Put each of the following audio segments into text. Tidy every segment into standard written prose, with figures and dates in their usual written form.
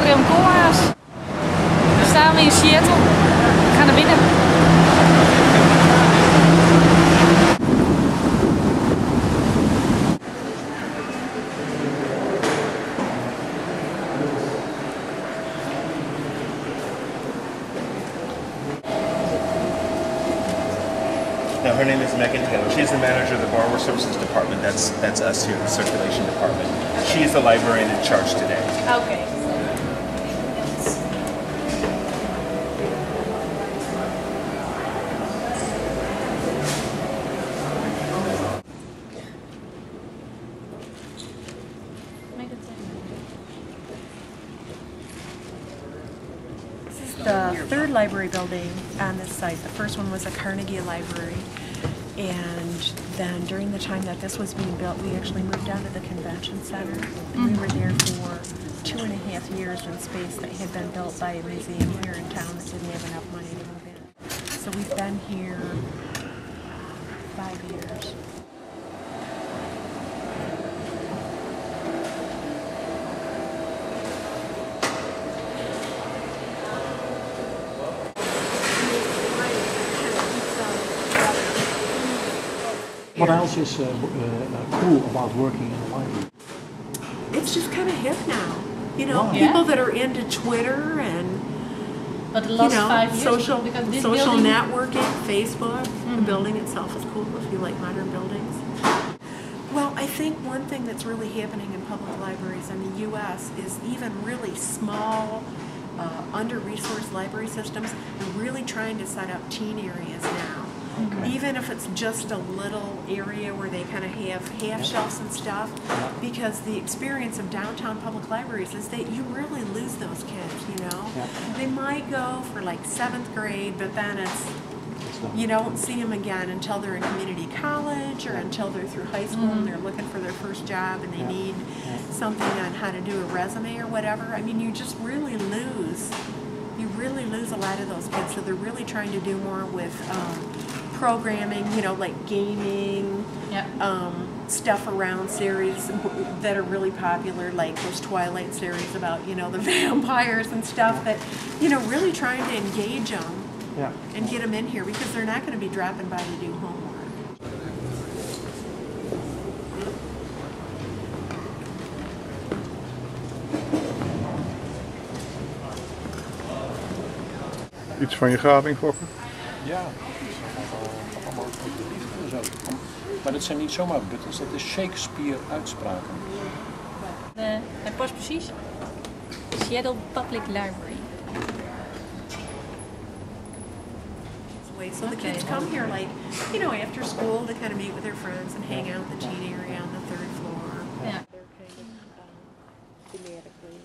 van Rem Koolhaas. Nu staan we in Seattle. We gaan naar binnen. Now her name is Megan Taylor. She's the manager of the Borrower Services Department. That's us here, the Circulation Department. She is the librarian in charge today. Okay. The third library building on this site. The first one was a Carnegie library, and then during the time that this was being built, we actually moved down to the convention center. And we were there for 2.5 years in space that had been built by a museum here in town that didn't have enough money to move in. So we've been here 5 years. What else is cool about working in a library? It's just kind of hip now. You know, people that are into Twitter and But the last 5 years, social building... networking, Facebook. The building itself is cool if you like modern buildings. Well, I think one thing that's really happening in public libraries in the U.S. is even really small, under-resourced library systems are really trying to set up teen areas now. Okay. Even if it's just a little area where they kind of have half shelves and stuff, because the experience of downtown public libraries is that you really lose those kids, you know? They might go for like 7th grade, but then you don't see them again until they're in community college or until they're through high school and they're looking for their first job and they need something on how to do a resume or whatever. I mean, you just really lose. You really lose a lot of those kids, so they're really trying to do more with programming, you know, like gaming, stuff around series that are really popular, like those Twilight series about, you know, the vampires and stuff that, you know, really trying to engage them and get them in here because they're not going to be dropping by to do homework. Iets van je graving, Fokker? Ja, allemaal en zo. Maar dat zijn niet zomaar buttons, dat is Shakespeare-uitspraken. Hij past precies. Seattle Public Library. So the kids come here, like, you know, after school to kind of meet with their friends and hang out in the teen area on the 3rd floor. Yeah. They're kind of thematically.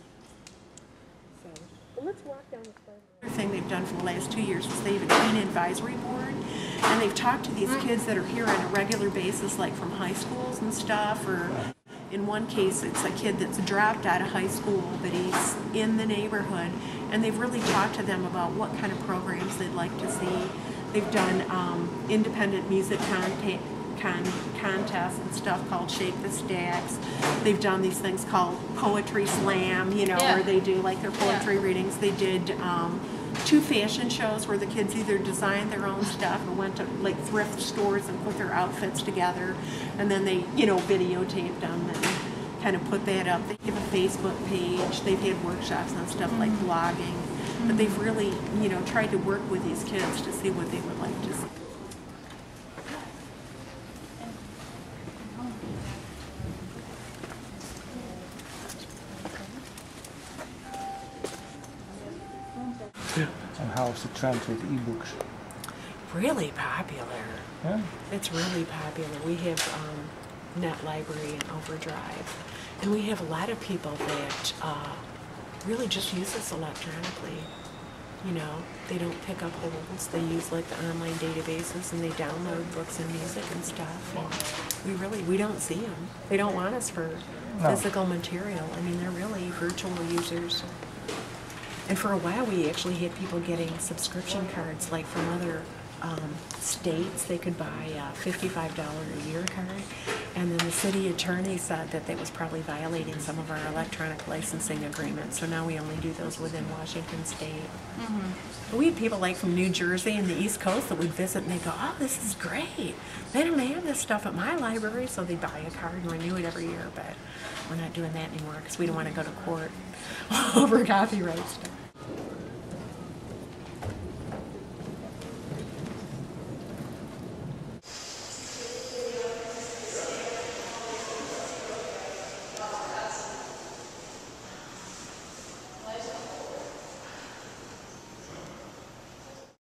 So, well, let's walk down the front. Another thing they've done for the last 2 years is they have a teen advisory board, and they've talked to these kids that are here on a regular basis, like from high schools and stuff, or in one case it's a kid that's dropped out of high school, but he's in the neighborhood, and they've really talked to them about what kind of programs they'd like to see. They've done independent music contests and stuff called Shake the Stacks. They've done these things called Poetry Slam, you know, where they do like their poetry readings. They did 2 fashion shows where the kids either designed their own stuff or went to like thrift stores and put their outfits together, and then they, you know, videotaped them and kind of put that up. They have a Facebook page. They've had workshops on stuff like blogging. But they've really, you know, tried to work with these kids to see what they would like to see. And how is the trend with e-books? Really popular. Yeah? It's really popular. We have Net Library and Overdrive, and we have a lot of people that really just use this electronically. You know, they don't pick up holds. They use like the online databases and they download books and music and stuff. And we don't see them. They don't want us for physical material. I mean, they're really virtual users. And for a while, we actually had people getting subscription cards, like from other states. They could buy a $55 a year card, And then the city attorney said that was probably violating some of our electronic licensing agreements, so now we only do those within Washington State. But we had people like from New Jersey and the East Coast that would visit and they go, oh, this is great. They don't have this stuff at my library, so they buy a card and renew it every year, but we're not doing that anymore because we don't want to go to court over copyright stuff.